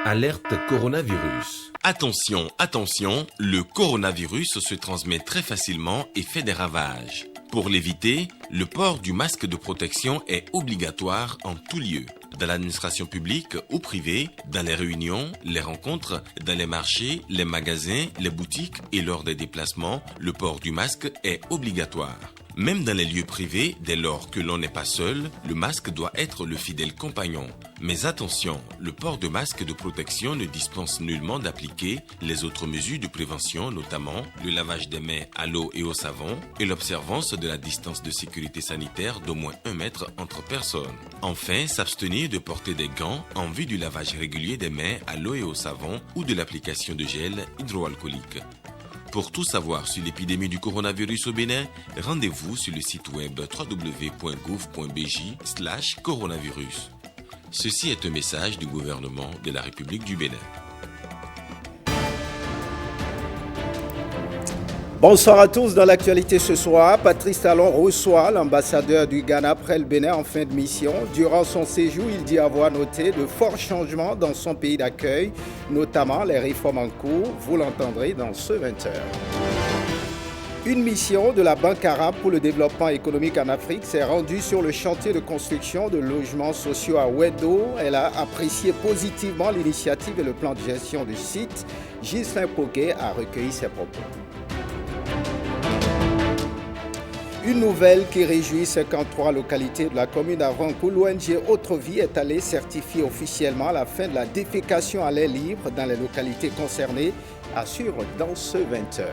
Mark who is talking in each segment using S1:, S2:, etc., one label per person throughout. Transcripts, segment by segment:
S1: Alerte coronavirus.
S2: Attention, attention, le coronavirus se transmet très facilement et fait des ravages. Pour l'éviter, le port du masque de protection est obligatoire en tout lieu. Dans l'administration publique ou privée, dans les réunions, les rencontres, dans les marchés, les magasins, les boutiques et lors des déplacements, le port du masque est obligatoire. Même dans les lieux privés, dès lors que l'on n'est pas seul, le masque doit être le fidèle compagnon. Mais attention, le port de masque de protection ne dispense nullement d'appliquer les autres mesures de prévention, notamment le lavage des mains à l'eau et au savon et l'observance de la distance de sécurité sanitaire d'au moins 1 mètre entre personnes. Enfin, s'abstenir de porter des gants en vue du lavage régulier des mains à l'eau et au savon ou de l'application de gel hydroalcoolique. Pour tout savoir sur l'épidémie du coronavirus au Bénin, rendez-vous sur le site web www.gouv.bj/coronavirus. Ceci est un message du gouvernement de la République du Bénin.
S3: Bonsoir à tous. Dans l'actualité ce soir, Patrice Talon reçoit l'ambassadeur du Ghana près le Bénin en fin de mission. Durant son séjour, il dit avoir noté de forts changements dans son pays d'accueil, notamment les réformes en cours. Vous l'entendrez dans ce 20h. Une mission de la Banque arabe pour le développement économique en Afrique s'est rendue sur le chantier de construction de logements sociaux à Ouedo. Elle a apprécié positivement l'initiative et le plan de gestion du site. Ghislain Poguet a recueilli ses propos. Une nouvelle qui réjouit 53 localités de la commune d'Avancourt. L'ONG Autre Vie est allée certifier officiellement la fin de la défécation à l'air libre dans les localités concernées, assure dans ce 20h.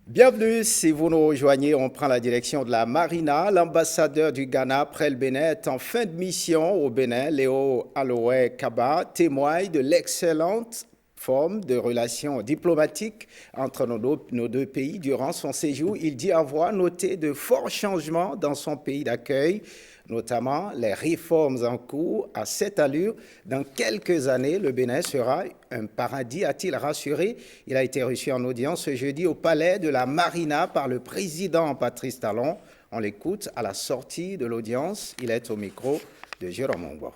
S3: Bienvenue, si vous nous rejoignez, on prend la direction de la Marina. L'ambassadeur du Ghana près le Bénin est en fin de mission au Bénin. Léo Aloé Kaba témoigne de l'excellente forme de relations diplomatiques entre nos deux pays. Durant son séjour, il dit avoir noté de forts changements dans son pays d'accueil, notamment les réformes en cours. À cette allure, dans quelques années, le Bénin sera un paradis, a-t-il rassuré. Il a été reçu en audience ce jeudi au palais de la Marina par le président Patrice Talon. On l'écoute à la sortie de l'audience. Il est au micro de Jérôme Ongbo.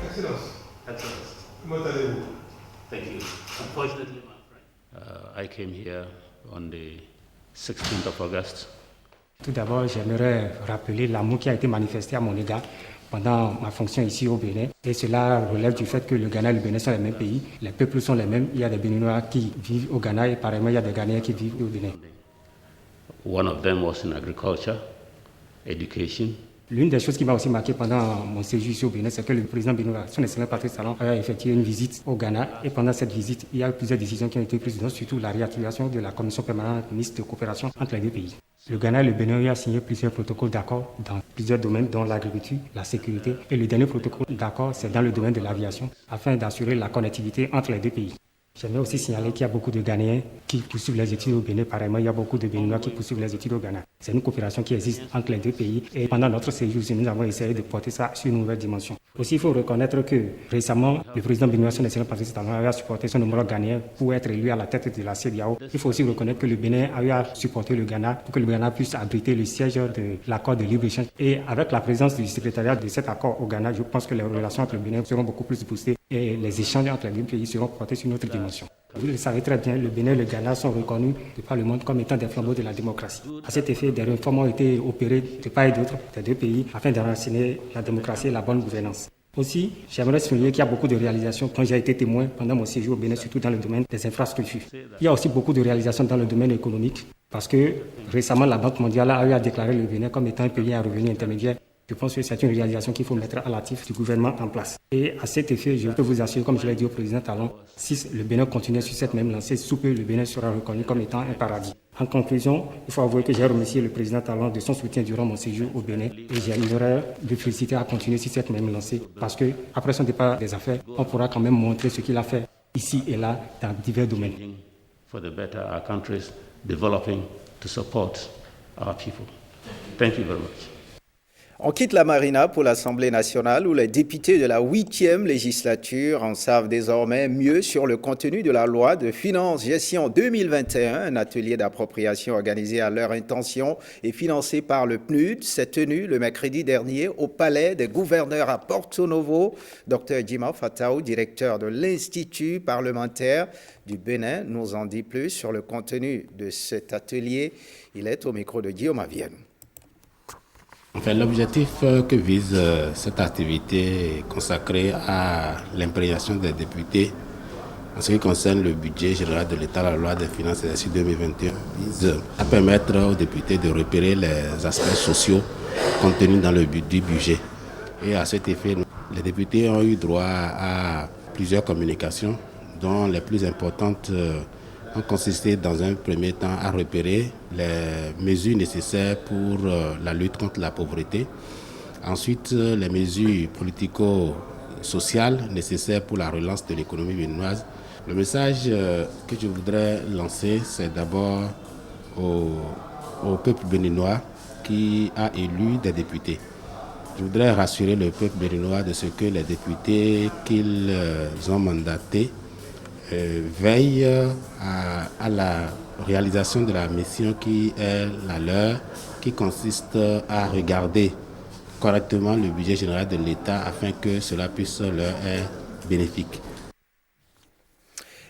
S4: Excellence.
S5: Comment allez-vous?
S4: Thank you. Unfortunately, my friend, I came here on the 16th of August.
S6: Tout d'abord, j'aimerais rappeler l'amour qui a été manifesté à mon égard pendant ma fonction ici au Bénin. Et cela relève du fait que le Ghana et le Bénin sont les mêmes pays. Les peuples sont les mêmes. Il y a des Béninois qui vivent au Ghana et pareillement, il y a des Ghanéens qui vivent au Bénin.
S4: One of them was in agriculture, education.
S6: L'une des choses qui m'a aussi marqué pendant mon séjour ici au Bénin, c'est que le président béninois, son excellent Patrice Talon, a effectué une visite au Ghana. Et pendant cette visite, il y a eu plusieurs décisions qui ont été prises, dont surtout la réactivation de la commission permanente mixte de coopération entre les deux pays. Le Ghana et le Bénin ont signé plusieurs protocoles d'accord dans plusieurs domaines, dont l'agriculture, la sécurité. Et le dernier protocole d'accord, c'est dans le domaine de l'aviation, afin d'assurer la connectivité entre les deux pays. J'aimerais aussi signaler qu'il y a beaucoup de Ghanéens qui poursuivent les études au Bénin. Pareillement, il y a beaucoup de Béninois qui poursuivent les études au Ghana. C'est une coopération qui existe entre les deux pays. Et pendant notre séjour, nous avons essayé de porter ça sur une nouvelle dimension. Aussi, il faut reconnaître que récemment, le président béninois, son excellent Patrice Talon, a supporté son homologue ghanéen pour être élu à la tête de la CEDEAO. Il faut aussi reconnaître que le Bénin a eu à supporter le Ghana pour que le Ghana puisse abriter le siège de l'accord de libre-échange. Et avec la présence du secrétariat de cet accord au Ghana, je pense que les relations entre le Bénin seront beaucoup plus boostées et les échanges entre les deux pays seront portés sur une autre dimension. Vous le savez très bien, le Bénin et le Ghana sont reconnus par le monde comme étant des flambeaux de la démocratie. À cet effet, des réformes ont été opérées de part et d'autre des deux pays afin d'enraciner la démocratie et la bonne gouvernance. Aussi, j'aimerais souligner qu'il y a beaucoup de réalisations dont j'ai été témoin pendant mon séjour au Bénin, surtout dans le domaine des infrastructures. Il y a aussi beaucoup de réalisations dans le domaine économique parce que récemment, la Banque mondiale a eu à déclarer le Bénin comme étant un pays à revenu intermédiaire. Je pense que c'est une réalisation qu'il faut mettre à l'actif du gouvernement en place. Et à cet effet, je peux vous assurer, comme je l'ai dit au président Talon, si le Bénin continue sur cette même lancée, sous peu, le Bénin sera reconnu comme étant un paradis. En conclusion, il faut avouer que j'ai remercié le président Talon de son soutien durant mon séjour au Bénin et j'aimerais le féliciter à continuer sur cette même lancée parce que après son départ des affaires, on pourra quand même montrer ce qu'il a fait ici et là dans divers domaines.
S4: For the better our countries developing to support our people. Thank you very much.
S3: On quitte la Marina pour l'Assemblée nationale où les députés de la 8e législature en savent désormais mieux sur le contenu de la loi de finances gestion 2021. Un atelier d'appropriation organisé à leur intention et financé par le PNUD s'est tenu le mercredi dernier au Palais des gouverneurs à Porto Novo. Dr Jima Fataou, directeur de l'Institut parlementaire du Bénin, nous en dit plus sur le contenu de cet atelier. Il est au micro de Guillaume Avienne.
S5: Enfin, l'objectif que vise cette activité est consacré à l'imprégnation des députés en ce qui concerne le budget général de l'État, la loi des finances exercice 2021, vise à permettre aux députés de repérer les aspects sociaux contenus dans le du budget. Et à cet effet, les députés ont eu droit à plusieurs communications, dont les plus importantes ont consisté dans un premier temps à repérer les mesures nécessaires pour la lutte contre la pauvreté. Ensuite, les mesures politico-sociales nécessaires pour la relance de l'économie béninoise. Le message que je voudrais lancer, c'est d'abord au peuple béninois qui a élu des députés. Je voudrais rassurer le peuple béninois de ce que les députés qu'ils ont mandatés veille à la réalisation de la mission qui est la leur, qui consiste à regarder correctement le budget général de l'État afin que cela puisse leur être bénéfique.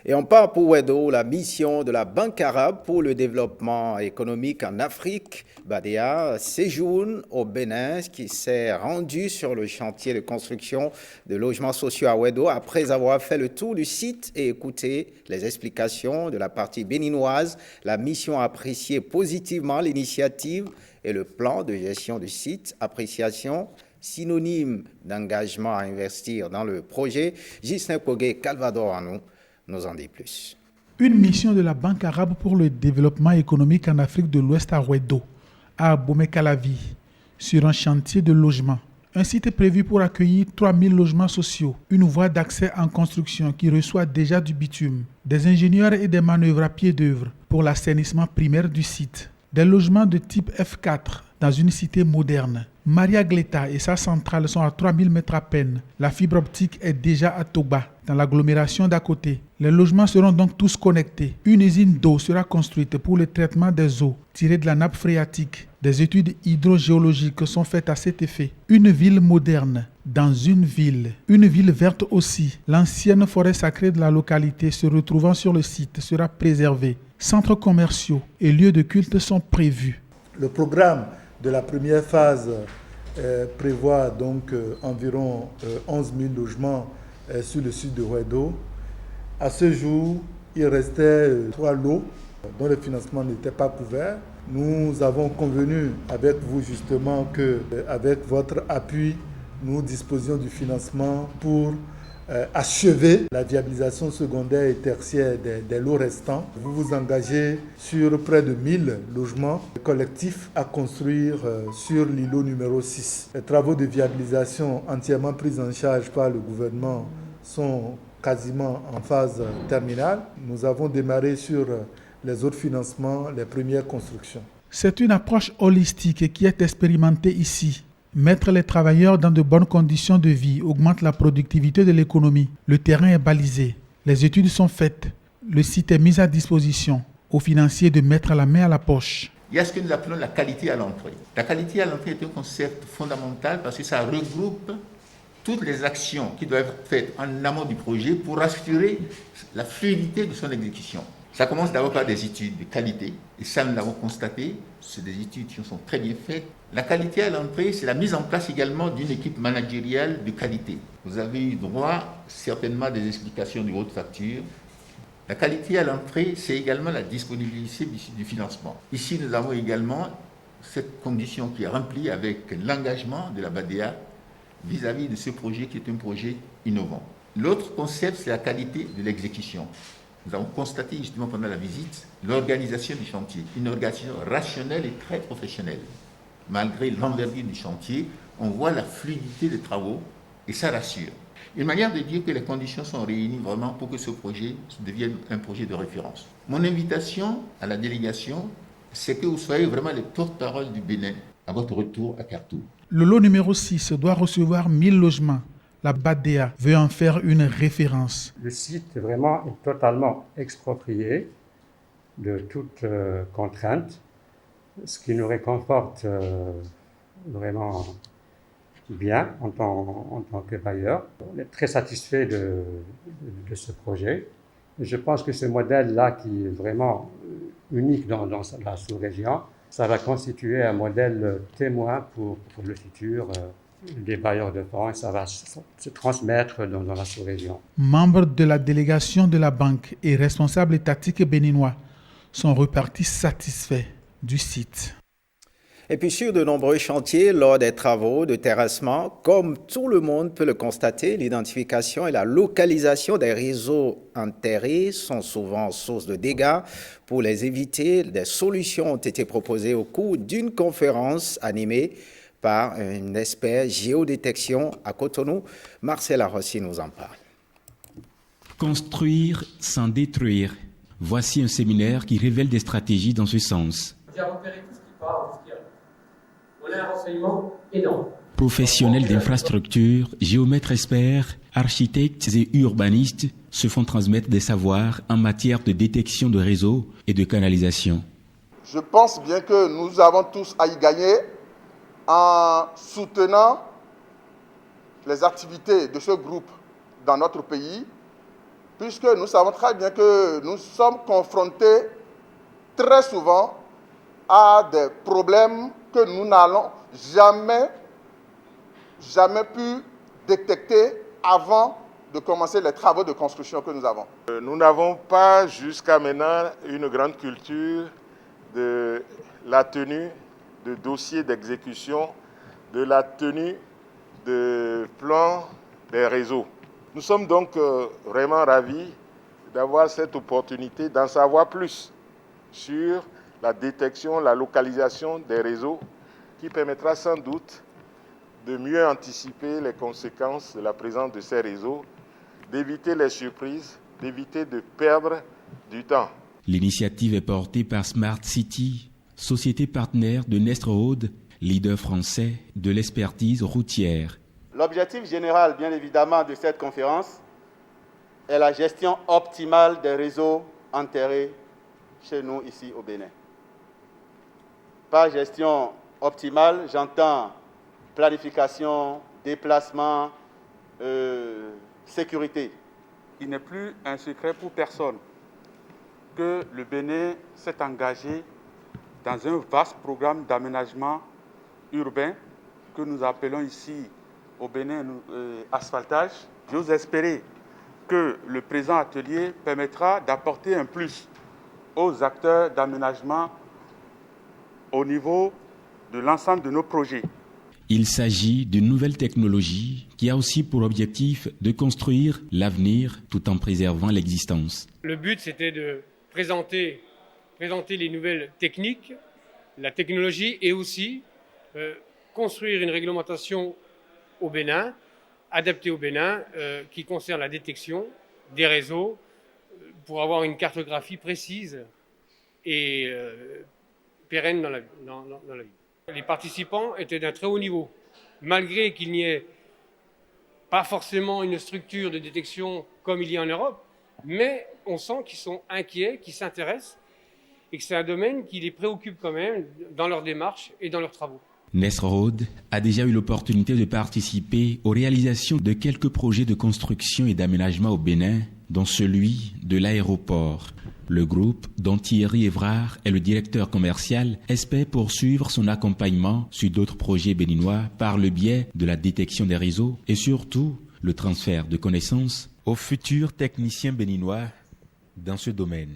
S3: Et on part pour Wedo, la mission de la Banque arabe pour le développement économique en Afrique, BADEA, séjourne au Bénin, qui s'est rendu sur le chantier de construction de logements sociaux à Wedo après avoir fait le tour du site et écouté les explications de la partie béninoise. La mission a apprécié positivement l'initiative et le plan de gestion du site. Appréciation synonyme d'engagement à investir dans le projet. Gisne Kogé Calvador nous en dit plus.
S7: Une mission de la Banque arabe pour le développement économique en Afrique de l'Ouest à Wedo, à Abomey-Calavi, sur un chantier de logement. Un site prévu pour accueillir 3000 logements sociaux, une voie d'accès en construction qui reçoit déjà du bitume, des ingénieurs et des manœuvres à pied d'œuvre pour l'assainissement primaire du site, des logements de type F4 dans une cité moderne. Maria Gleta et sa centrale sont à 3000 mètres à peine. La fibre optique est déjà à Toba, dans l'agglomération d'à côté. Les logements seront donc tous connectés. Une usine d'eau sera construite pour le traitement des eaux tirées de la nappe phréatique. Des études hydrogéologiques sont faites à cet effet. Une ville moderne dans une ville verte aussi. L'ancienne forêt sacrée de la localité se retrouvant sur le site sera préservée. Centres commerciaux et lieux de culte sont prévus.
S8: Le programme de la première phase prévoit donc environ 11 000 logements sur le sud de Wedo. À ce jour, il restait 3 lots dont le financement n'était pas couvert. Nous avons convenu avec vous justement qu'avec votre appui, nous disposions du financement pour achever la viabilisation secondaire et tertiaire des lots restants. Vous vous engagez sur près de 1000 logements collectifs à construire sur l'îlot numéro 6. Les travaux de viabilisation entièrement pris en charge par le gouvernement sont quasiment en phase terminale. Nous avons démarré sur les autres financements, les premières constructions.
S7: C'est une approche holistique qui est expérimentée ici. Mettre les travailleurs dans de bonnes conditions de vie augmente la productivité de l'économie. Le terrain est balisé. Les études sont faites. Le site est mis à disposition aux financiers de mettre la main à la poche.
S9: Il y a ce que nous appelons la qualité à l'entrée. La qualité à l'entrée est un concept fondamental parce que ça regroupe toutes les actions qui doivent être faites en amont du projet pour assurer la fluidité de son exécution. Ça commence d'abord par des études de qualité, et ça nous l'avons constaté, c'est des études qui sont très bien faites. La qualité à l'entrée, c'est la mise en place également d'une équipe managériale de qualité. Vous avez eu droit certainement à des explications de haute facture. La qualité à l'entrée, c'est également la disponibilité du financement. Ici, nous avons également cette condition qui est remplie avec l'engagement de la BADEA vis-à-vis de ce projet qui est un projet innovant. L'autre concept, c'est la qualité de l'exécution. Nous avons constaté justement pendant la visite l'organisation du chantier, une organisation rationnelle et très professionnelle. Malgré l'envergure du chantier, on voit la fluidité des travaux et ça rassure. Une manière de dire que les conditions sont réunies vraiment pour que ce projet devienne un projet de référence. Mon invitation à la délégation, c'est que vous soyez vraiment les porte-parole du Bénin à votre retour à Khartoum.
S7: Le lot numéro 6 doit recevoir 1000 logements. La BADEA veut en faire une référence.
S10: Le site vraiment est totalement exproprié de toute contrainte, ce qui nous réconforte vraiment bien en tant que bailleur. On est très satisfait de ce projet. Je pense que ce modèle-là, qui est vraiment unique dans la sous-région, ça va constituer un modèle témoin pour le futur des bailleurs de fonds et ça va se transmettre dans la sous-région.
S7: Membres de la délégation de la banque et responsables étatiques béninois sont repartis satisfaits du site.
S3: Et puis sur de nombreux chantiers, lors des travaux de terrassement, comme tout le monde peut le constater, l'identification et la localisation des réseaux enterrés sont souvent source de dégâts. Pour les éviter, des solutions ont été proposées au cours d'une conférence animée par un expert géodétection à Cotonou. Marcela Rossi nous en parle.
S11: Construire sans détruire. Voici un séminaire qui révèle des stratégies dans ce sens.
S12: On a un renseignement énorme.
S11: Professionnels d'infrastructure, géomètres experts, architectes et urbanistes se font transmettre des savoirs en matière de détection de réseaux et de canalisation.
S13: Je pense bien que nous avons tous à y gagner en soutenant les activités de ce groupe dans notre pays, puisque nous savons très bien que nous sommes confrontés très souvent à des problèmes que nous n'allons jamais pu détecter avant de commencer les travaux de construction que nous avons.
S14: Nous n'avons pas jusqu'à maintenant une grande culture de la tenue de dossiers d'exécution, de la tenue de plans des réseaux. Nous sommes donc vraiment ravis d'avoir cette opportunité d'en savoir plus sur la détection, la localisation des réseaux qui permettra sans doute de mieux anticiper les conséquences de la présence de ces réseaux, d'éviter les surprises, d'éviter de perdre du temps.
S11: L'initiative est portée par Smart City, société partenaire de Nestrode, leader français de l'expertise routière.
S15: L'objectif général, bien évidemment, de cette conférence est la gestion optimale des réseaux enterrés chez nous, ici au Bénin. Par gestion optimale, j'entends planification, déplacement, sécurité. Il n'est plus un secret pour personne que le Bénin s'est engagé dans un vaste programme d'aménagement urbain que nous appelons ici au Bénin asphaltage. J'ose espérer que le présent atelier permettra d'apporter un plus aux acteurs d'aménagement au niveau de l'ensemble de nos projets.
S11: Il s'agit d'une nouvelle technologie qui a aussi pour objectif de construire l'avenir tout en préservant l'existence.
S12: Le but, c'était de présenter les nouvelles techniques, la technologie et aussi construire une réglementation au Bénin, adaptée au Bénin, qui concerne la détection des réseaux pour avoir une cartographie précise et pérenne dans la vie. Les participants étaient d'un très haut niveau, malgré qu'il n'y ait pas forcément une structure de détection comme il y a en Europe, mais on sent qu'ils sont inquiets, qu'ils s'intéressent et que c'est un domaine qui les préoccupe quand même dans leur démarche et dans leurs travaux.
S11: Nestrode a déjà eu l'opportunité de participer aux réalisations de quelques projets de construction et d'aménagement au Bénin, dont celui de l'aéroport. Le groupe, dont Thierry Évrard est le directeur commercial, espère poursuivre son accompagnement sur d'autres projets béninois par le biais de la détection des réseaux et surtout le transfert de connaissances aux futurs techniciens béninois dans ce domaine.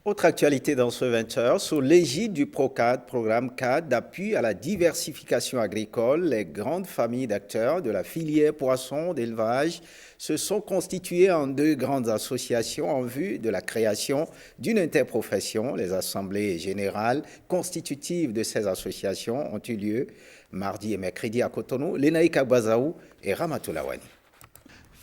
S3: Autre actualité dans ce 20h, sous l'égide du PROCAD, programme 4 d'appui à la diversification agricole, les grandes familles d'acteurs de la filière poisson d'élevage se sont constituées en 2 grandes associations en vue de la création d'une interprofession. Les assemblées générales constitutives de ces associations ont eu lieu mardi et mercredi à Cotonou, Lenaïka Bazaou et Ramatoula Wani.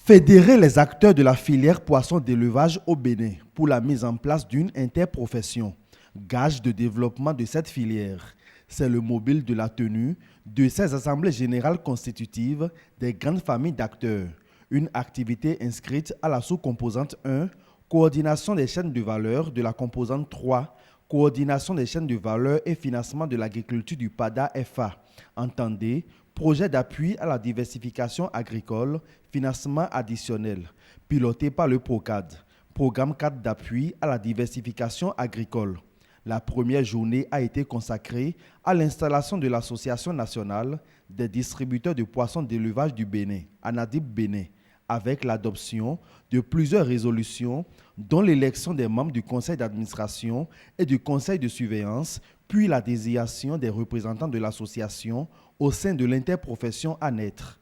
S16: Fédérer les acteurs de la filière poisson d'élevage au Bénin pour la mise en place d'une interprofession, gage de développement de cette filière. C'est le mobile de la tenue de ces assemblées générales constitutives des grandes familles d'acteurs. Une activité inscrite à la sous-composante 1, coordination des chaînes de valeur, de la composante 3, coordination des chaînes de valeur et financement de l'agriculture du PADA-FA. Entendez, projet d'appui à la diversification agricole, financement additionnel, piloté par le PROCAD, programme 4 d'appui à la diversification agricole. La première journée a été consacrée à l'installation de l'Association nationale des distributeurs de poissons d'élevage du Bénin, ANADIP Bénin, avec l'adoption de plusieurs résolutions, dont l'élection des membres du conseil d'administration et du conseil de surveillance, puis la désignation des représentants de l'association au sein de l'interprofession à naître.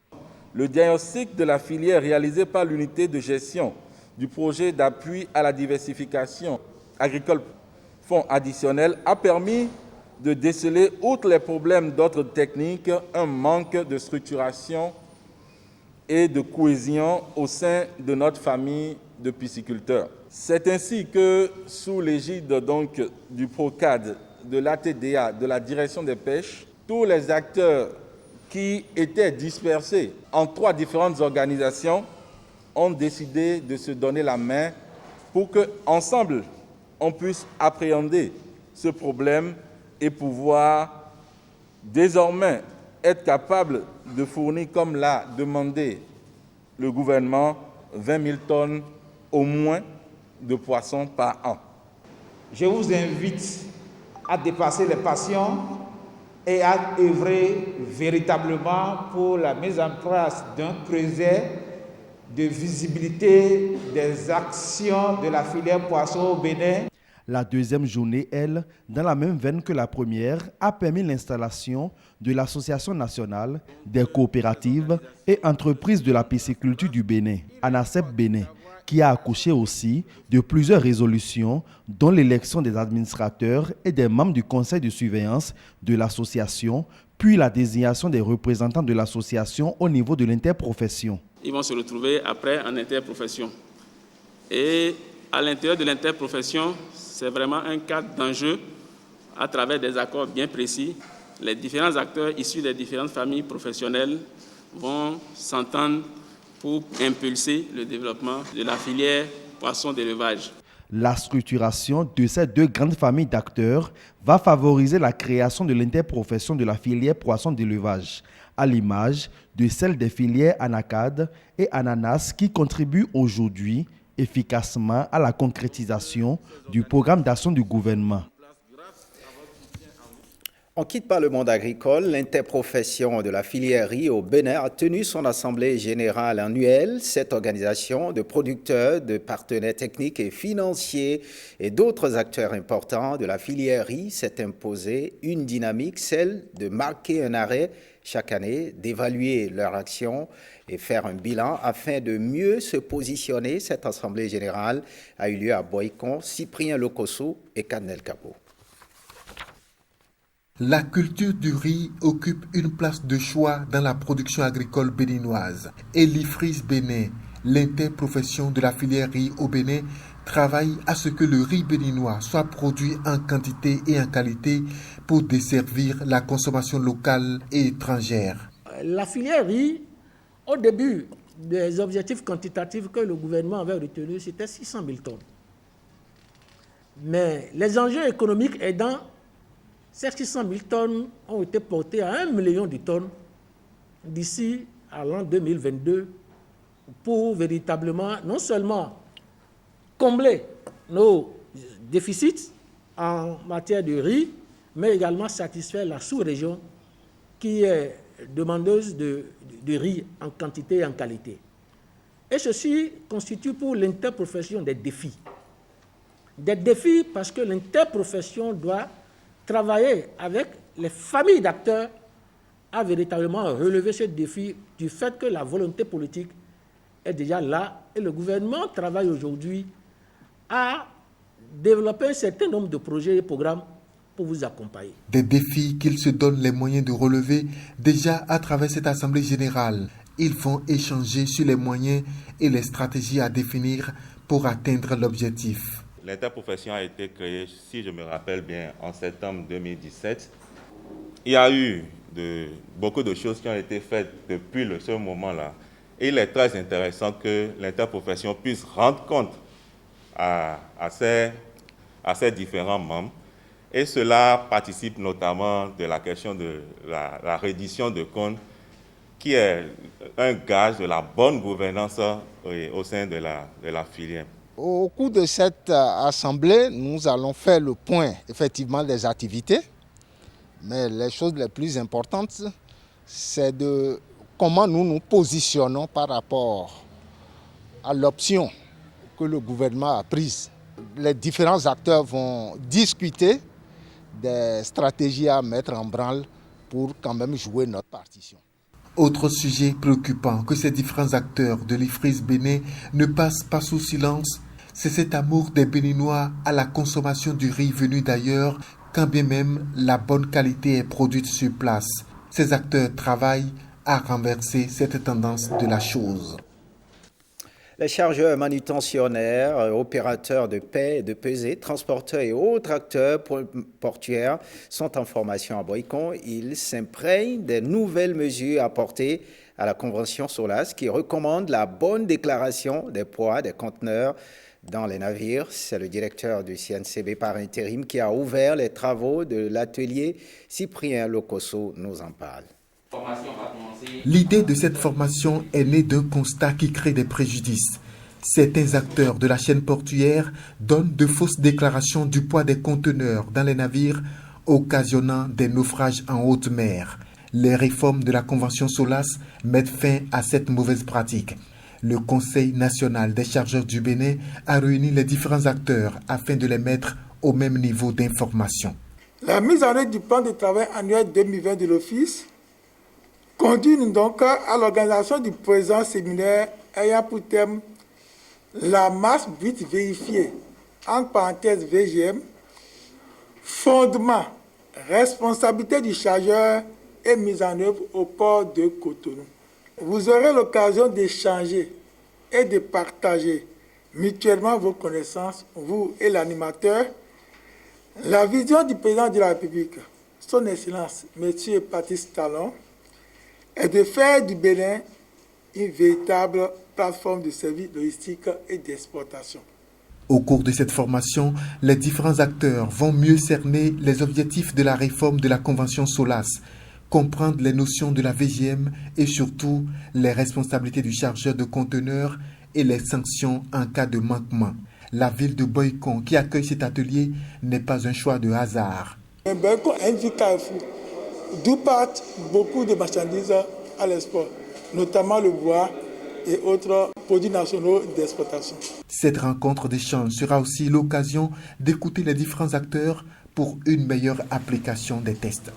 S17: Le diagnostic de la filière réalisé par l'unité de gestion du projet d'appui à la diversification agricole fonds additionnel a permis de déceler, outre les problèmes d'ordre technique, un manque de structuration et de cohésion au sein de notre famille de pisciculteurs. C'est ainsi que, sous l'égide donc du PROCAD, de l'ATDA, de la direction des pêches, tous les acteurs qui étaient dispersés en 3 différentes organisations ont décidé de se donner la main pour qu'ensemble, on puisse appréhender ce problème et pouvoir désormais être capable de fournir, comme l'a demandé le gouvernement, 20 000 tonnes au moins de poissons par an.
S18: Je vous invite à dépasser les passions et à œuvrer véritablement pour la mise en place d'un projet de visibilité des actions de la filière poisson au Bénin.
S16: La deuxième journée, elle, dans la même veine que la première, a permis l'installation de l'Association nationale des coopératives et entreprises de la pisciculture du Bénin, ANACEP Bénin, qui a accouché aussi de plusieurs résolutions, dont l'élection des administrateurs et des membres du conseil de surveillance de l'association, puis la désignation des représentants de l'association au niveau de l'interprofession.
S19: Ils vont se retrouver après en interprofession. Et à l'intérieur de l'interprofession, c'est vraiment un cadre d'enjeu à travers des accords bien précis. Les différents acteurs issus des différentes familles professionnelles vont s'entendre pour impulser le développement de la filière poisson d'élevage.
S16: La structuration de ces 2 grandes familles d'acteurs va favoriser la création de l'interprofession de la filière poisson d'élevage, à l'image de celle des filières Anacad et Ananas qui contribuent aujourd'hui efficacement à la concrétisation du programme d'action du gouvernement.
S3: On quitte pas le monde agricole. L'interprofession de la filière riz au Bénin a tenu son assemblée générale annuelle. Cette organisation de producteurs, de partenaires techniques et financiers et d'autres acteurs importants de la filière riz s'est imposée une dynamique, celle de marquer un arrêt chaque année, d'évaluer leur action et faire un bilan afin de mieux se positionner. Cette assemblée générale a eu lieu à Boycon, Cyprien Lokosso et Canel Capo.
S20: La culture du riz occupe une place de choix dans la production agricole béninoise. Et l'IFRIS Bénin, l'interprofession de la filière riz au Bénin, travaille à ce que le riz béninois soit produit en quantité et en qualité pour desservir la consommation locale et étrangère.
S21: La filière riz, au début des objectifs quantitatifs que le gouvernement avait retenus, c'était 600 000 tonnes. Mais les enjeux économiques aidant, ces 600 000 tonnes ont été portées à 1 million de tonnes d'ici à l'an 2022 pour véritablement non seulement combler nos déficits en matière de riz, mais également satisfaire la sous-région qui est demandeuse de riz en quantité et en qualité. Et ceci constitue pour l'interprofession des défis. Des défis parce que l'interprofession doit travailler avec les familles d'acteurs à véritablement relever ce défi du fait que la volonté politique est déjà là et le gouvernement travaille aujourd'hui à développer un certain nombre de projets et programmes pour vous accompagner.
S20: Des défis qu'ils se donnent les moyens de relever déjà à travers cette Assemblée générale. Ils vont échanger sur les moyens et les stratégies à définir pour atteindre l'objectif.
S22: L'interprofession a été créée, si je me rappelle bien, en septembre 2017
S14: il y a eu beaucoup de choses qui ont été faites depuis ce moment-là. Et il est très intéressant que l'interprofession puisse rendre compte à ses différents membres. Et cela participe notamment de la question de la reddition de comptes, qui est un gage de la bonne gouvernance au sein de la filière.
S1: Au cours de cette assemblée, nous allons faire le point effectivement des activités. Mais les choses les plus importantes, c'est de comment nous nous positionnons par rapport à l'option que le gouvernement a prise. Les différents acteurs vont discuter des stratégies à mettre en branle pour quand même jouer notre partition.
S20: Autre sujet préoccupant que ces différents acteurs de l'IFRIS Bénin ne passent pas sous silence, c'est cet amour des Béninois à la consommation du riz venu d'ailleurs, quand bien même la bonne qualité est produite sur place. Ces acteurs travaillent à renverser cette tendance de la chose.
S3: Les chargeurs manutentionnaires, opérateurs de paie et de pesée, transporteurs et autres acteurs portuaires sont en formation à Boycon. Ils s'imprègnent des nouvelles mesures apportées à la Convention SOLAS qui recommande la bonne déclaration des poids des conteneurs dans les navires. C'est le directeur du CNCB par intérim qui a ouvert les travaux de l'atelier. Cyprien Locosso nous en parle.
S20: L'idée de cette formation est née d'un constat qui crée des préjudices. Certains acteurs de la chaîne portuaire donnent de fausses déclarations du poids des conteneurs dans les navires, occasionnant des naufrages en haute mer. Les réformes de la Convention SOLAS mettent fin à cette mauvaise pratique. Le Conseil national des chargeurs du Bénin a réuni les différents acteurs afin de les mettre au même niveau d'information.
S22: La mise en œuvre du plan de travail annuel 2020 de l'Office conduit donc à l'organisation du présent séminaire ayant pour thème la masse brute vérifiée, entre parenthèses VGM, fondement, responsabilité du chargeur et mise en œuvre au port de Cotonou. Vous aurez l'occasion d'échanger et de partager mutuellement vos connaissances, vous et l'animateur. La vision du président de la République, son Excellence, M. Patrice Talon, est de faire du Bénin une véritable plateforme de services logistiques et d'exportation.
S20: Au cours de cette formation, les différents acteurs vont mieux cerner les objectifs de la réforme de la Convention SOLAS, comprendre les notions de la VGM et surtout les responsabilités du chargeur de conteneurs et les sanctions en cas de manquement. La ville de Boycon qui accueille cet atelier n'est pas un choix de hasard.
S22: Boycon est une ville carrefour, d'où partent beaucoup de marchandises à l'export, notamment le bois et autres produits nationaux d'exportation.
S20: Cette rencontre d'échange sera aussi l'occasion d'écouter les différents acteurs pour une meilleure application des tests.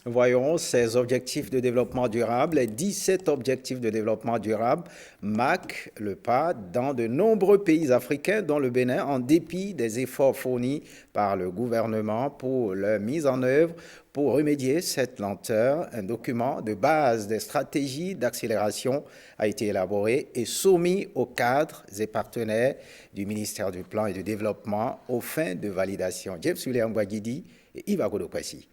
S3: Voyons ces objectifs de développement durable. Les 17 objectifs de développement durable marquent le pas dans de nombreux pays africains, dont le Bénin, en dépit des efforts fournis par le gouvernement pour leur mise en œuvre. Pour remédier cette lenteur, un document de base des stratégies d'accélération a été élaboré et soumis aux cadres et partenaires du ministère du Plan et du Développement aux fins de validation. James William Guagidi et Yves Agodokwasi.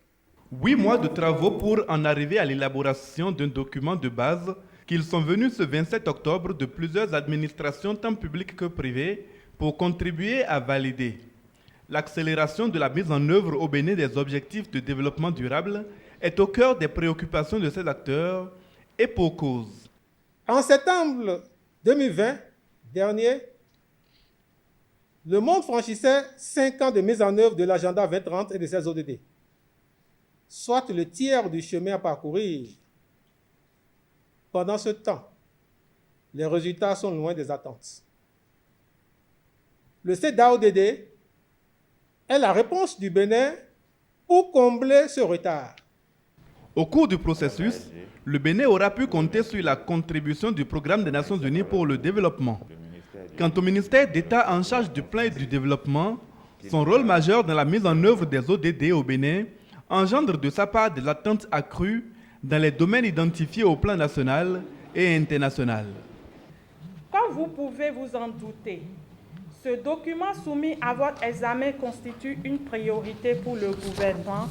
S23: 8 mois de travaux pour en arriver à l'élaboration d'un document de base qu'ils sont venus ce 27 octobre de plusieurs administrations tant publiques que privées pour contribuer à valider. L'accélération de la mise en œuvre au Bénin des objectifs de développement durable est au cœur des préoccupations de ces acteurs et pour cause.
S21: En septembre 2020 dernier, le monde franchissait 5 ans de mise en œuvre de l'agenda 2030 et de ses ODD, soit le tiers du chemin à parcourir. Pendant ce temps, les résultats sont loin des attentes. Le CEDA-ODD est la réponse du Bénin pour combler ce retard.
S23: Au cours du processus, le Bénin aura pu compter sur la contribution du Programme des Nations Unies pour le développement. Quant au ministère d'État en charge du plan et du développement, son rôle majeur dans la mise en œuvre des ODD au Bénin engendre de sa part des attentes accrues dans les domaines identifiés au plan national et international.
S24: Comme vous pouvez vous en douter, ce document soumis à votre examen constitue une priorité pour le gouvernement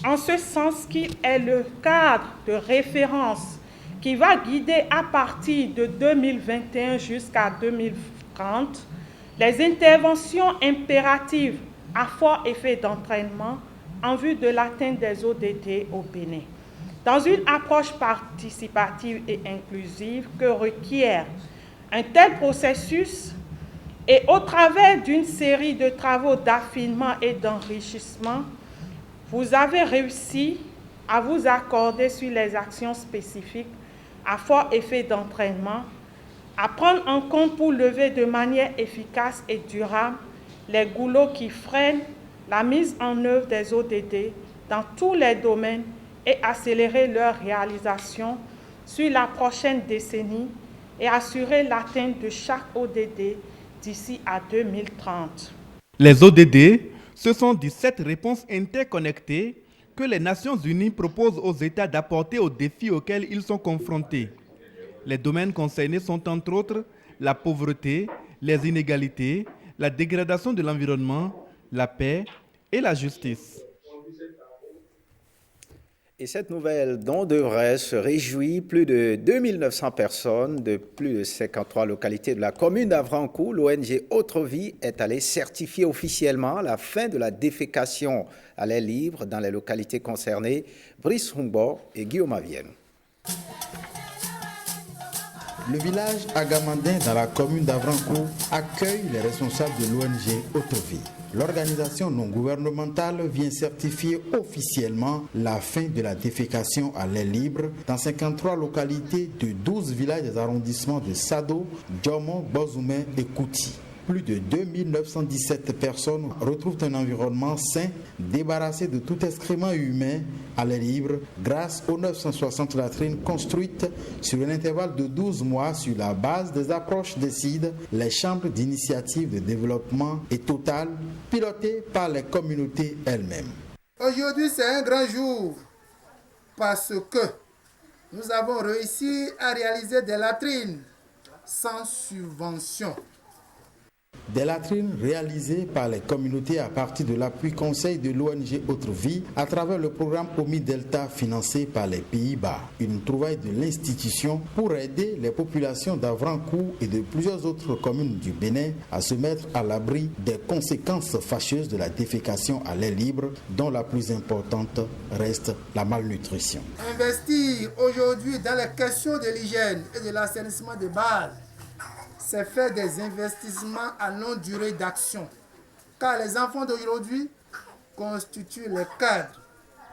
S24: en ce sens qu'il est le cadre de référence qui va guider à partir de 2021 jusqu'à 2030 les interventions impératives à fort effet d'entraînement en vue de l'atteinte des ODD au Bénin. Dans une approche participative et inclusive que requiert un tel processus et au travers d'une série de travaux d'affinement et d'enrichissement, vous avez réussi à vous accorder sur les actions spécifiques à fort effet d'entraînement, à prendre en compte pour lever de manière efficace et durable les goulots qui freinent la mise en œuvre des ODD dans tous les domaines et accélérer leur réalisation sur la prochaine décennie et assurer l'atteinte de chaque ODD d'ici à 2030.
S23: Les ODD, ce sont 17 réponses interconnectées que les Nations Unies proposent aux États d'apporter aux défis auxquels ils sont confrontés. Les domaines concernés sont entre autres la pauvreté, les inégalités, la dégradation de l'environnement, la paix et la justice.
S3: Et cette nouvelle dont devrait se réjouir plus de 2900 personnes de plus de 53 localités de la commune d'Avrancourt. L'ONG Autre Vie est allée certifier officiellement la fin de la défécation à l'air libre dans les localités concernées. Brice Humbo et Guillaume Avienne.
S2: Le village agamandin dans la commune d'Avrancourt accueille les responsables de l'ONG Autre Vie. L'organisation non gouvernementale vient certifier officiellement la fin de la défécation à l'air libre dans 53 localités de 12 villages des arrondissements de Sado, Djomon, Bozoumé et Kouti. Plus de 2917 personnes retrouvent un environnement sain, débarrassé de tout excrément humain à l'air libre grâce aux 960 latrines construites sur un intervalle de 12 mois sur la base des approches décident les chambres d'initiative de développement et Total, pilotées par les communautés elles-mêmes.
S22: Aujourd'hui, c'est un grand jour parce que nous avons réussi à réaliser des latrines sans subvention.
S2: Des latrines réalisées par les communautés à partir de l'appui conseil de l'ONG Autre Vie à travers le programme OMI Delta financé par les Pays-Bas. Une trouvaille de l'institution pour aider les populations d'Avrancourt et de plusieurs autres communes du Bénin à se mettre à l'abri des conséquences fâcheuses de la défécation à l'air libre, dont la plus importante reste la malnutrition.
S22: Investir aujourd'hui dans les questions de l'hygiène et de l'assainissement de base, c'est faire des investissements à longue durée d'action. Car les enfants d'aujourd'hui constituent les cadres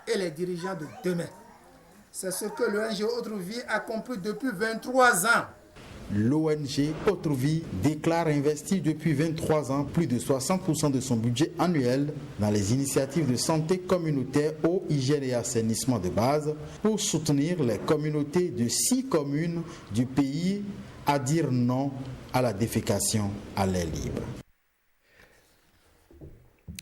S22: et les dirigeants de demain. C'est ce que l'ONG Autre Vie a compris depuis 23 ans.
S2: L'ONG Autre Vie déclare investir depuis 23 ans plus de 60% de son budget annuel dans les initiatives de santé communautaire, eau, hygiène et assainissement de base pour soutenir les communautés de 6 communes du pays à dire non à la défécation à l'air libre.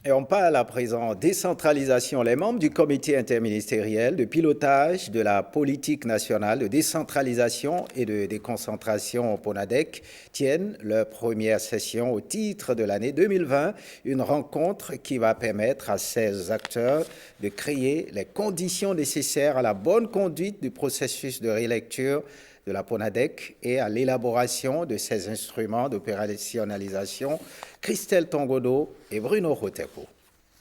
S3: Et on parle à présent décentralisation. Les membres du comité interministériel de pilotage de la politique nationale de décentralisation et de déconcentration au PONADEC tiennent leur première session au titre de l'année 2020, une rencontre qui va permettre à ces acteurs de créer les conditions nécessaires à la bonne conduite du processus de relecture de la PONADEC et à l'élaboration de ces instruments d'opérationnalisation. Christelle Tongodo et Bruno Rotepo.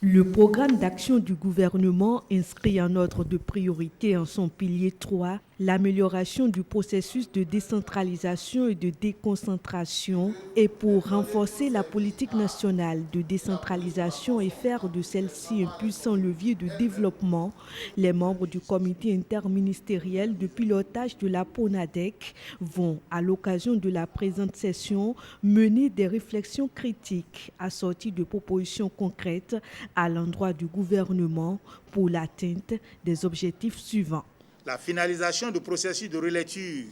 S4: Le programme d'action du gouvernement inscrit en ordre de priorité en son pilier 3 l'amélioration du processus de décentralisation et de déconcentration et pour renforcer la politique nationale de décentralisation et faire de celle-ci un puissant levier de développement, les membres du comité interministériel de pilotage de la PONADEC vont, à l'occasion de la présente session, mener des réflexions critiques assorties de propositions concrètes à l'endroit du gouvernement pour l'atteinte des objectifs suivants.
S5: La finalisation du processus de relecture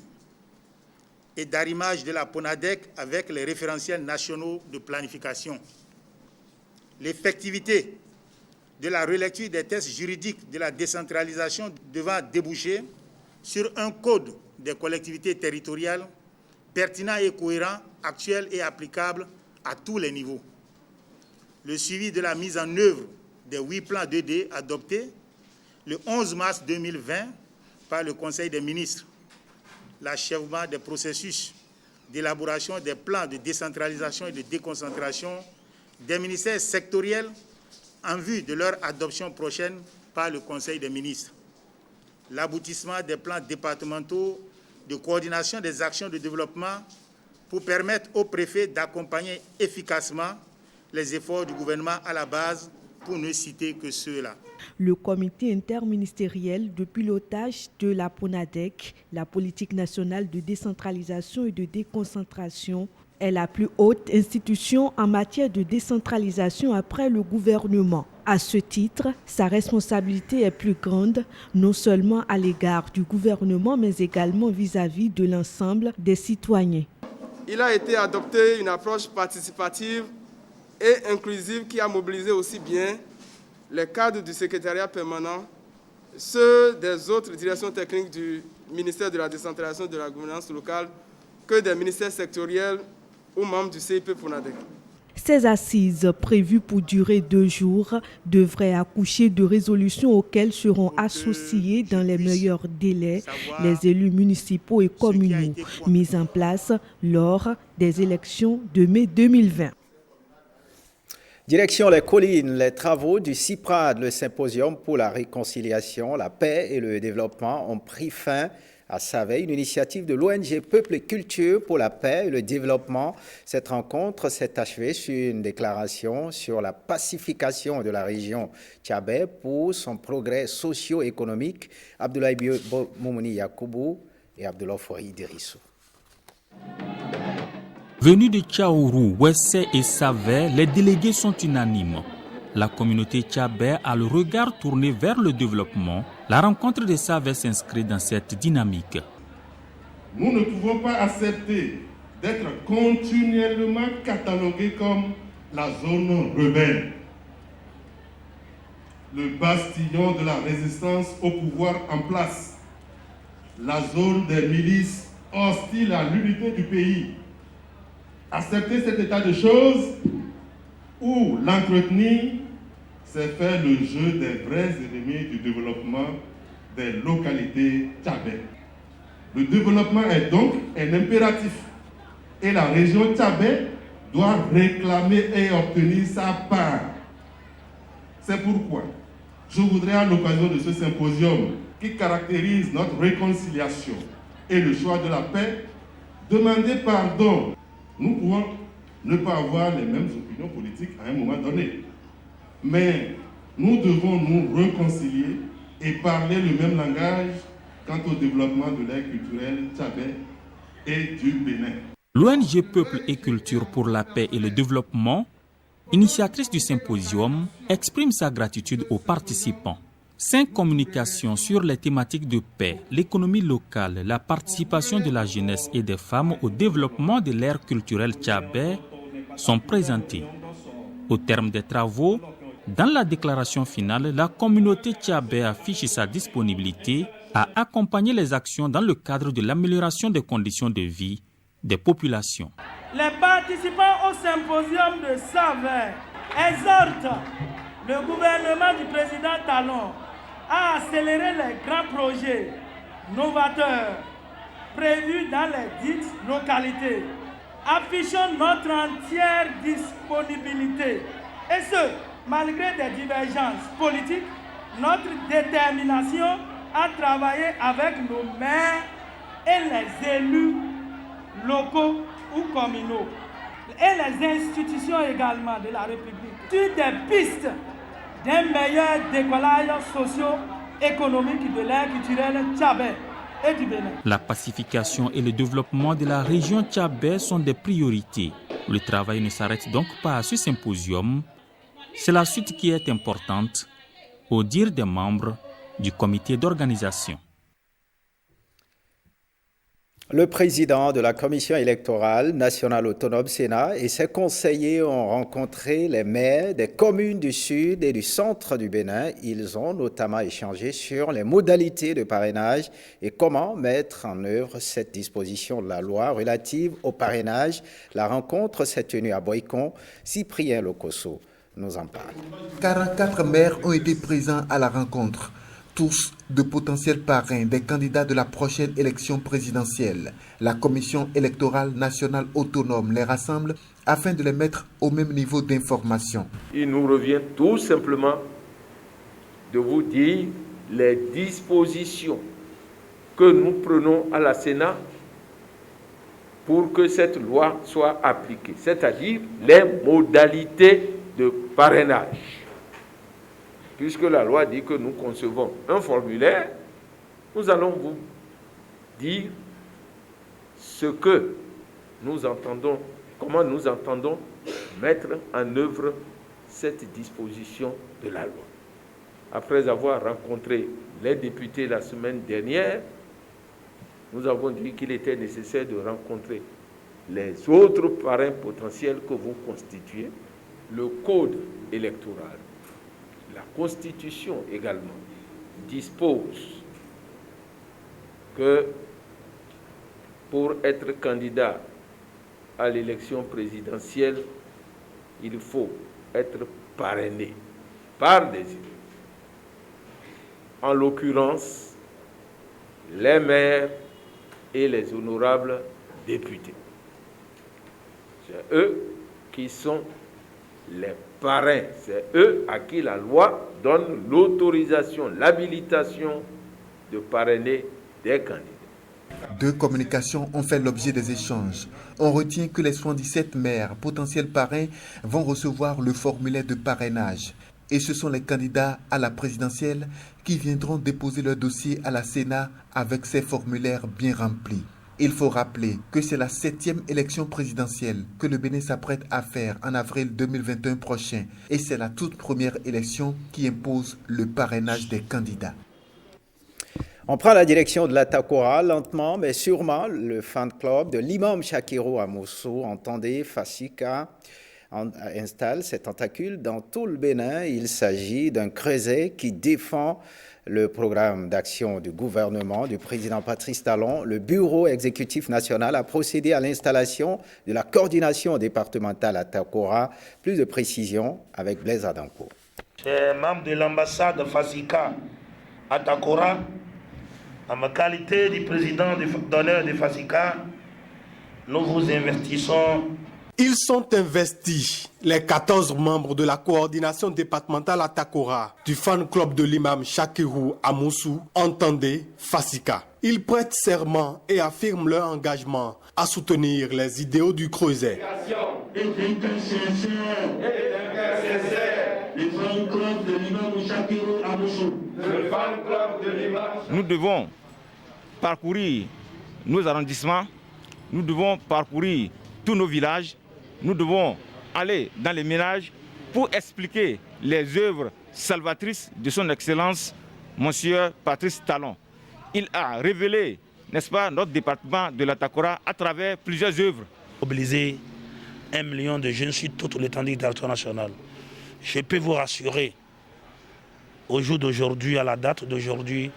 S5: et d'arrimage de la PONADEC avec les référentiels nationaux de planification. L'effectivité de la relecture des tests juridiques de la décentralisation devant déboucher sur un code des collectivités territoriales pertinent et cohérent, actuel et applicable à tous les niveaux. Le suivi de la mise en œuvre des 8 plans 2D adoptés le 11 mars 2020 par le Conseil des ministres l'achèvement des processus d'élaboration des plans de décentralisation et de déconcentration des ministères sectoriels en vue de leur adoption prochaine par le Conseil des ministres. L'aboutissement des plans départementaux de coordination des actions de développement pour permettre aux préfets d'accompagner efficacement les efforts du gouvernement à la base, pour ne citer que ceux-là.
S4: Le comité interministériel de pilotage de la PONADEC, la politique nationale de décentralisation et de déconcentration, est la plus haute institution en matière de décentralisation après le gouvernement. À ce titre, sa responsabilité est plus grande, non seulement à l'égard du gouvernement, mais également vis-à-vis de l'ensemble des citoyens.
S6: Il a été adopté une approche participative et inclusive qui a mobilisé aussi bien les cadres du secrétariat permanent, ceux des autres directions techniques du ministère de la décentralisation et de la gouvernance locale, que des ministères sectoriels ou membres du CIP PONADEC.
S4: Ces assises, prévues pour durer 2 jours, devraient accoucher de résolutions auxquelles seront associés dans les meilleurs délais les élus municipaux et communaux mis en place lors des élections de mai 2020.
S3: Direction les collines, les travaux du CIPRAD, le symposium pour la réconciliation, la paix et le développement ont pris fin à Savet, une initiative de l'ONG Peuple et Culture pour la paix et le développement. Cette rencontre s'est achevée sur une déclaration sur la pacification de la région Tchabé pour son progrès socio-économique. Abdoulaye Moumouni Yakoubou et Abdoulaye Fouaï Dirissou.
S8: Venus de Tchaourou, Ouessé et Savet, les délégués sont unanimes. La communauté tchabé a le regard tourné vers le développement. La rencontre de Savet s'inscrit dans cette dynamique.
S9: Nous ne pouvons pas accepter d'être continuellement catalogués comme la zone rebelle, le bastillon de la résistance au pouvoir en place, la zone des milices hostiles à l'unité du pays. Accepter cet état de choses ou l'entretenir, c'est faire le jeu des vrais ennemis du développement des localités tchabé. Le développement est donc un impératif et la région tchabé doit réclamer et obtenir sa part. C'est pourquoi je voudrais, à l'occasion de ce symposium qui caractérise notre réconciliation et le choix de la paix, demander pardon. Nous pouvons ne pas avoir les mêmes opinions politiques à un moment donné, mais nous devons nous réconcilier et parler le même langage quant au développement de l'ère culturelle tchabé et du Bénin.
S8: L'ONG Peuple et Culture pour la paix et le développement, initiatrice du symposium, exprime sa gratitude aux participants. 5 communications sur les thématiques de paix, l'économie locale, la participation de la jeunesse et des femmes au développement de l'ère culturelle tchabé sont présentées. Au terme des travaux, dans la déclaration finale, la communauté tchabé affiche sa disponibilité à accompagner les actions dans le cadre de l'amélioration des conditions de vie des populations.
S10: Les participants au symposium de Savet exhortent le gouvernement du président Talon à accélérer les grands projets novateurs prévus dans les dites localités. Affichons notre entière disponibilité, et ce, malgré des divergences politiques, notre détermination à travailler avec nos maires et les élus locaux ou communaux, et les institutions également de la République, sur des pistes d'un meilleur décollage socio-économique de l'ère culturelle tchabé et du Bénin.
S8: La pacification et le développement de la région tchabé sont des priorités. Le travail ne s'arrête donc pas à ce symposium. C'est la suite qui est importante, au dire des membres du comité d'organisation.
S3: Le président de la Commission électorale nationale autonome Sénat et ses conseillers ont rencontré les maires des communes du sud et du centre du Bénin. Ils ont notamment échangé sur les modalités de parrainage et comment mettre en œuvre cette disposition de la loi relative au parrainage. La rencontre s'est tenue à Boycon. Cyprien Lokosso nous en parle.
S20: 44 maires ont été présents à la rencontre. tous de potentiels parrains des candidats de la prochaine élection présidentielle. La Commission électorale nationale autonome les rassemble afin de les mettre au même niveau d'information.
S7: Il nous revient tout simplement de vous dire les dispositions que nous prenons à la Sénat pour que cette loi soit appliquée, c'est-à-dire les modalités de parrainage. Puisque la loi dit que nous concevons un formulaire, nous allons vous dire ce que nous entendons, comment nous entendons mettre en œuvre cette disposition de la loi. Après avoir rencontré les députés la semaine dernière, nous avons dit qu'il était nécessaire de rencontrer les autres parrains potentiels que vous constituez, le code électoral. La Constitution également dispose que pour être candidat à l'élection présidentielle, il faut être parrainé par des élus. En l'occurrence, les maires et les honorables députés. C'est eux qui sont les parrains. C'est eux à qui la loi donne l'autorisation, l'habilitation de parrainer des candidats.
S20: Deux communications ont fait l'objet des échanges. On retient que les 77 maires potentiels parrains vont recevoir le formulaire de parrainage. Et ce sont les candidats à la présidentielle qui viendront déposer leur dossier à la Sénat avec ces formulaires bien remplis. Il faut rappeler que c'est la 7e élection présidentielle que le Bénin s'apprête à faire en avril 2021 prochain. Et c'est la toute première élection qui impose le parrainage des candidats.
S3: On prend la direction de la Takora, lentement mais sûrement. Le fan club de l'imam Shakirou à Moussou, entendez, Fasika, installe ses tentacules dans tout le Bénin. Il s'agit d'un creuset qui défend le programme d'action du gouvernement du président Patrice Talon. Le bureau exécutif national a procédé à l'installation de la coordination départementale à Takora. Plus de précisions avec Blaise Adanko.
S12: Chers membres de l'ambassade Fasika à Takora, en ma qualité de président d'honneur de Fasika, nous vous investissons.
S13: Ils sont investis, les 14 membres de la coordination départementale à Takora, du fan club de l'imam Shakirou à Moussou, entendez Fasika. Ils prêtent serment et affirment leur engagement à soutenir les idéaux du creuset.
S15: Nous devons parcourir nos arrondissements, nous devons parcourir tous nos villages, nous devons aller dans les ménages pour expliquer les œuvres salvatrices de son Excellence, Monsieur Patrice Talon. Il a révélé, n'est-ce pas, notre département de la Takora à travers plusieurs œuvres.
S12: Mobiliser 1 million de jeunes sur toute l'étendue du territoire national. Je peux vous rassurer, au jour d'aujourd'hui, à la date d'aujourd'hui,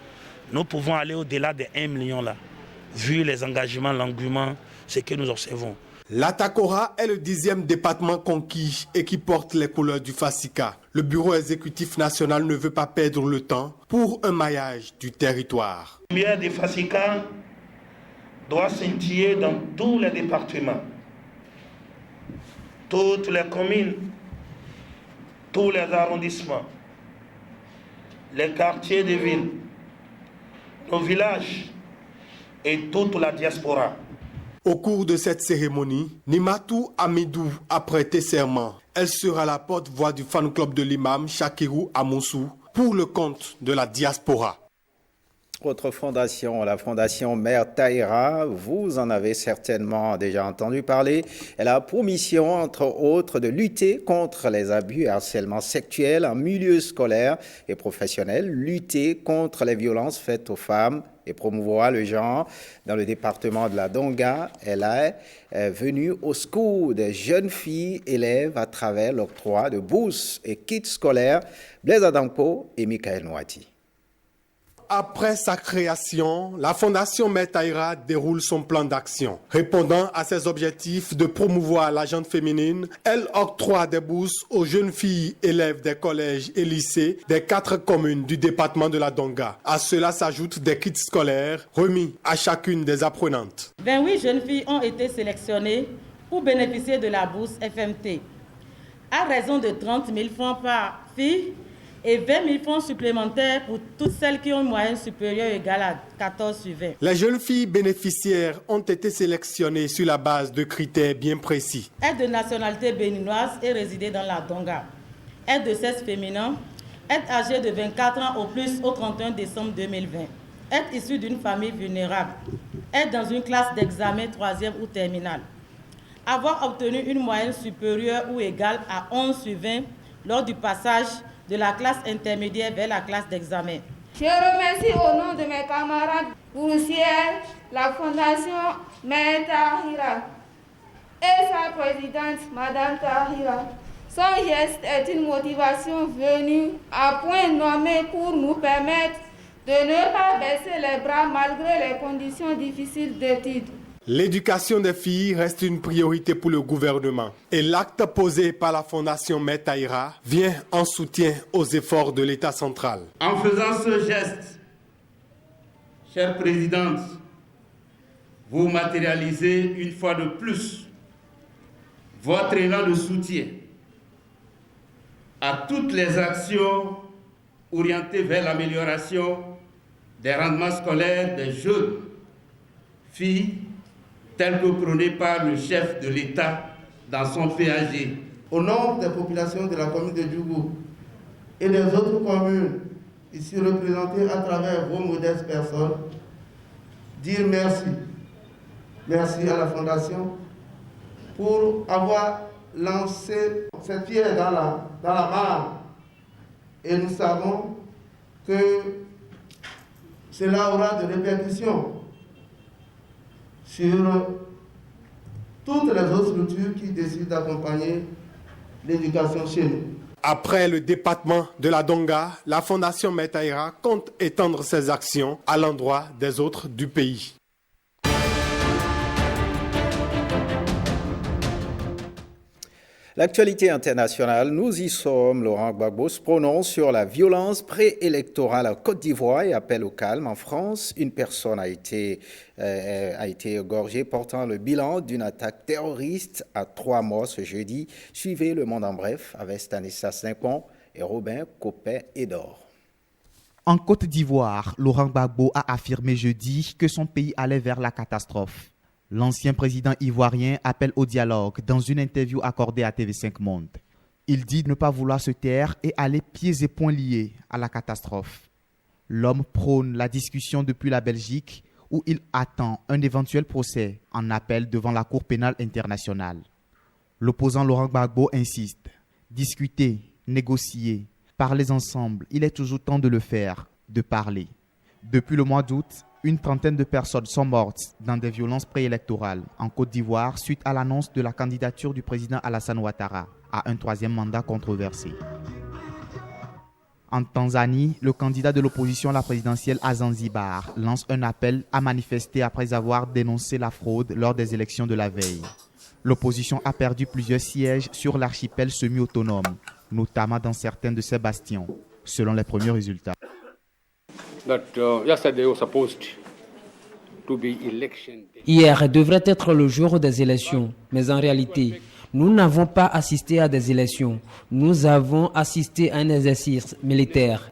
S12: nous pouvons aller au-delà des 1 million là, vu les engagements, l'engouement, ce que nous observons.
S13: La Takora est le 10e département conquis et qui porte les couleurs du Fasika. Le bureau exécutif national ne veut pas perdre le temps pour un maillage du territoire.
S12: La lumière du Fasika doit scintiller dans tous les départements, toutes les communes, tous les arrondissements, les quartiers de ville, nos villages et toute la diaspora.
S13: Au cours de cette cérémonie, Nimatou Amidou a prêté serment. Elle sera la porte-voix du fan club de l'imam Shakirou à Moussou pour le compte de la diaspora.
S3: Autre fondation, la fondation Mère Taïra, vous en avez certainement déjà entendu parler. Elle a pour mission, entre autres, de lutter contre les abus et harcèlements sexuels en milieu scolaire et professionnel, lutter contre les violences faites aux femmes et promouvoir le genre. Dans le département de la Donga, elle est venue au secours des jeunes filles élèves à travers l'octroi de bourses et kits scolaires. Blaise Adanko et Michael Nouati.
S13: Après sa création, la Fondation Mère Taïra déroule son plan d'action. Répondant à ses objectifs de promouvoir la gente féminine, elle octroie des bourses aux jeunes filles élèves des collèges et lycées des 4 communes du département de la Donga. À cela s'ajoutent des kits scolaires remis à chacune des apprenantes.
S11: 28 jeunes filles ont été sélectionnées pour bénéficier de la bourse FMT, à raison de 30 000 francs par fille et 20 000 francs supplémentaires pour toutes celles qui ont une moyenne supérieure ou égale à 14 sur 20.
S13: Les jeunes filles bénéficiaires ont été sélectionnées sur la base de critères bien précis.
S11: Être de nationalité béninoise et résider dans la Donga. Être de sexe féminin. Être âgé de 24 ans au plus au 31 décembre 2020. Être issu d'une famille vulnérable. Être dans une classe d'examen 3e ou terminale. Avoir obtenu une moyenne supérieure ou égale à 11 sur 20 lors du passage de la classe intermédiaire vers la classe d'examen.
S17: Je remercie au nom de mes camarades boursières la Fondation Mère Tahira et sa présidente, Madame Tahira. Son geste est une motivation venue à point nommé pour nous permettre de ne pas baisser les bras malgré les conditions difficiles d'études.
S13: L'éducation des filles reste une priorité pour le gouvernement et l'acte posé par la Fondation Mère Taïra vient en soutien aux efforts de l'État central.
S18: En faisant ce geste, chère présidente, vous matérialisez une fois de plus votre élan de soutien à toutes les actions orientées vers l'amélioration des rendements scolaires des jeunes filles tel que prôné par le chef de l'État dans son PAG.
S19: Au nom des populations de la commune de Djougou et des autres communes ici représentées à travers vos modestes personnes, dire merci. Merci à la Fondation pour avoir lancé cette pierre dans la mare. Et nous savons que cela aura des répercussions sur toutes les autres structures qui décident d'accompagner l'éducation chez nous.
S13: Après le département de la Donga, la Fondation Mère Taïra compte étendre ses actions à l'endroit des autres du pays.
S3: L'actualité internationale, nous y sommes. Laurent Gbagbo se prononce sur la violence préélectorale en Côte d'Ivoire et appelle au calme. En France, une personne a été égorgée, portant le bilan d'une attaque terroriste à 3 morts ce jeudi. Suivez Le Monde en bref avec Stanislas Limpon et Robin Copé-Edor.
S25: En Côte d'Ivoire, Laurent Gbagbo a affirmé jeudi que son pays allait vers la catastrophe. L'ancien président ivoirien appelle au dialogue dans une interview accordée à TV5 Monde. Il dit ne pas vouloir se taire et aller pieds et poings liés à la catastrophe. L'homme prône la discussion depuis la Belgique où il attend un éventuel procès en appel devant la Cour pénale internationale. L'opposant Laurent Gbagbo insiste. Discuter, négocier, parlez ensemble, il est toujours temps de le faire, de parler. Depuis le mois d'août, une trentaine de personnes sont mortes dans des violences préélectorales en Côte d'Ivoire suite à l'annonce de la candidature du président Alassane Ouattara à un 3e mandat controversé. En Tanzanie, le candidat de l'opposition à la présidentielle à Zanzibar lance un appel à manifester après avoir dénoncé la fraude lors des élections de la veille. L'opposition a perdu plusieurs sièges sur l'archipel semi-autonome, notamment dans certains de ses bastions, selon les premiers résultats.
S26: Hier devrait être le jour des élections, mais en réalité, nous n'avons pas assisté à des élections. Nous avons assisté à un exercice militaire.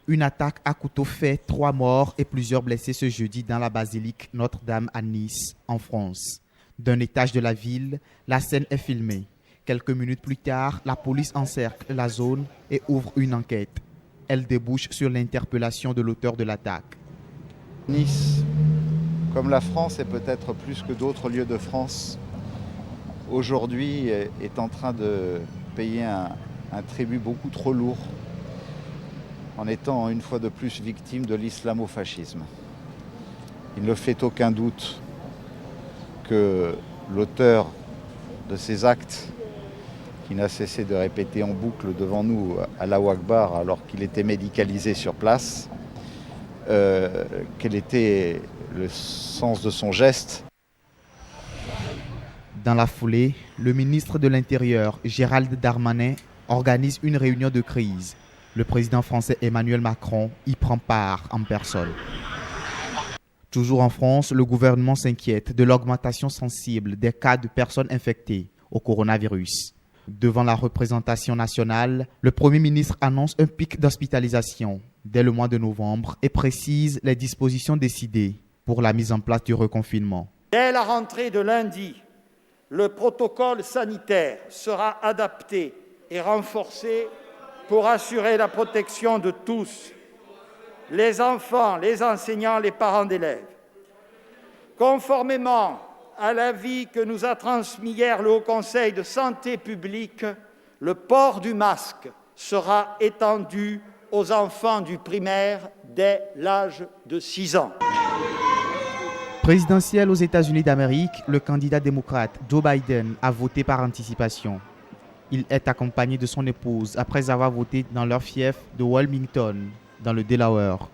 S25: Une attaque à couteau fait 3 morts et plusieurs blessés ce jeudi dans la basilique Notre-Dame à Nice, en France. D'un étage de la ville, la scène est filmée. Quelques minutes plus tard, la police encercle la zone et ouvre une enquête. Elle débouche sur l'interpellation de l'auteur de l'attaque.
S27: Nice, comme la France et peut-être plus que d'autres lieux de France, aujourd'hui est en train de payer un tribut beaucoup trop lourd en étant une fois de plus victime de l'islamo-fascisme. Il ne fait aucun doute que l'auteur de ces actes qui n'a cessé de répéter en boucle devant nous Allahu Akbar alors qu'il était médicalisé sur place, quel était le sens de son geste.
S25: Dans la foulée, le ministre de l'Intérieur, Gérald Darmanin, organise une réunion de crise. Le président français Emmanuel Macron y prend part en personne. Toujours en France, le gouvernement s'inquiète de l'augmentation sensible des cas de personnes infectées au coronavirus. Devant la représentation nationale, le Premier ministre annonce un pic d'hospitalisation dès le mois de novembre et précise les dispositions décidées pour la mise en place du reconfinement.
S1: Dès la rentrée de lundi, le protocole sanitaire sera adapté et renforcé pour assurer la protection de tous, les enfants, les enseignants, les parents d'élèves. Conformément à l'avis que nous a transmis hier le Haut Conseil de santé publique, le port du masque sera étendu aux enfants du primaire dès l'âge de 6 ans.
S25: Présidentiel aux États-Unis d'Amérique, le candidat démocrate Joe Biden a voté par anticipation. Il est accompagné de son épouse après avoir voté dans leur fief de Wilmington, dans le Delaware.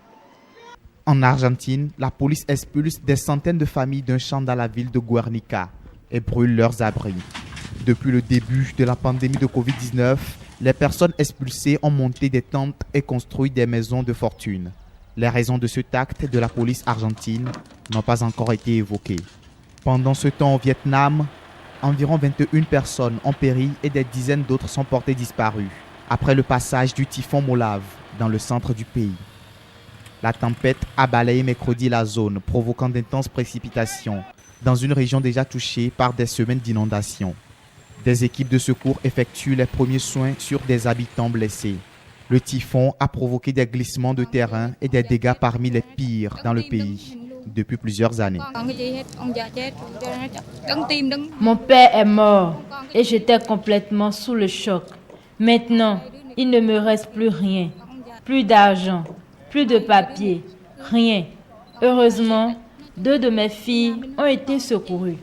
S25: En Argentine, la police expulse des centaines de familles d'un champ dans la ville de Guernica et brûle leurs abris. Depuis le début de la pandémie de Covid-19, les personnes expulsées ont monté des tentes et construit des maisons de fortune. Les raisons de cet acte de la police argentine n'ont pas encore été évoquées. Pendant ce temps au Vietnam, environ 21 personnes ont péri et des dizaines d'autres sont portées disparues après le passage du typhon Molave dans le centre du pays. La tempête a balayé mercredi la zone, provoquant d'intenses précipitations dans une région déjà touchée par des semaines d'inondations. Des équipes de secours effectuent les premiers soins sur des habitants blessés. Le typhon a provoqué des glissements de terrain et des dégâts parmi les pires dans le pays depuis plusieurs années.
S14: Mon père est mort et j'étais complètement sous le choc. Maintenant, il ne me reste plus rien, plus d'argent, plus de papier, rien. Heureusement, 2 de mes filles ont été secourues.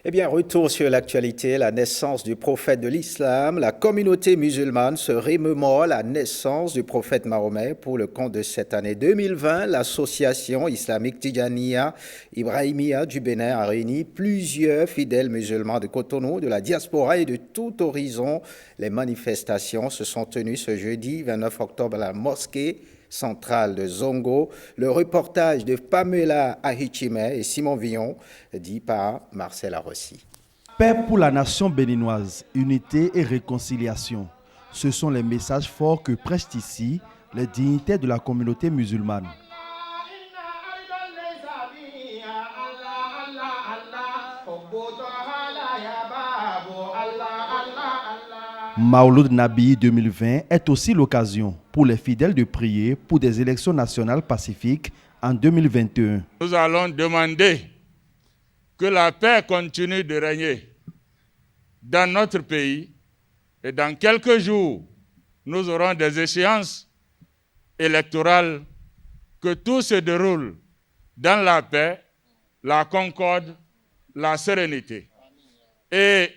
S3: Eh bien, retour sur l'actualité, la naissance du prophète de l'islam. La communauté musulmane se remémore la naissance du prophète Mahomet. Pour le compte de cette année 2020, l'association islamique Tidjaniya Ibrahimiya du Bénin a réuni plusieurs fidèles musulmans de Cotonou, de la diaspora et de tout horizon. Les manifestations se sont tenues ce jeudi 29 octobre à la mosquée centrale de Zongo. Le reportage de Pamela Ahichime et Simon Villon, dit par Marcel Arossi.
S16: Paix pour la nation béninoise, unité et réconciliation. Ce sont les messages forts que prêchent ici les dignitaires de la communauté musulmane. Maouloud Nabi 2020 est aussi l'occasion pour les fidèles de prier pour des élections nationales pacifiques en 2021.
S21: Nous allons demander que la paix continue de régner dans notre pays et dans quelques jours, nous aurons des échéances électorales, que tout se déroule dans la paix, la concorde, la sérénité. Et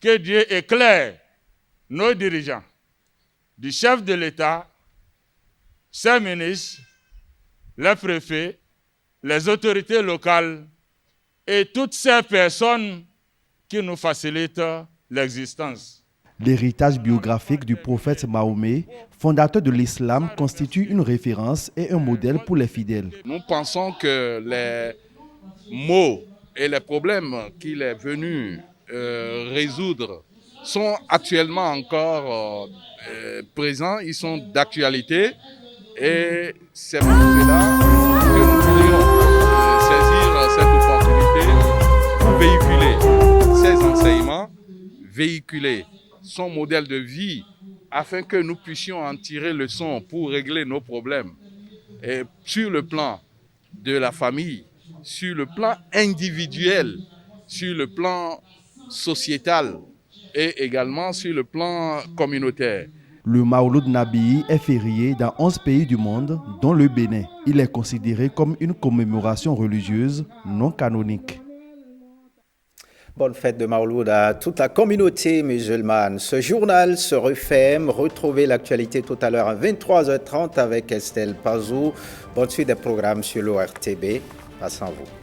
S21: que Dieu éclaire nos dirigeants, du chef de l'État, ses ministres, les préfets, les autorités locales et toutes ces personnes qui nous facilitent l'existence.
S16: L'héritage biographique du prophète Mahomet, fondateur de l'islam, constitue une référence et un modèle pour les fidèles.
S22: Nous pensons que les maux et les problèmes qu'il est venu résoudre sont actuellement encore présents, ils sont d'actualité et c'est pour cela que nous voudrions saisir cette opportunité pour véhiculer ces enseignements, véhiculer son modèle de vie afin que nous puissions en tirer leçon pour régler nos problèmes et sur le plan de la famille, sur le plan individuel, sur le plan sociétal et également sur le plan communautaire.
S16: Le Maouloud Nabi est férié dans 11 pays du monde, dont le Bénin. Il est considéré comme une commémoration religieuse non canonique.
S3: Bonne fête de Maouloud à toute la communauté musulmane. Ce journal se referme. Retrouvez l'actualité tout à l'heure à 23h30 avec Estelle Pazou. Bonne suite des programmes sur l'ORTB. Passe à vous.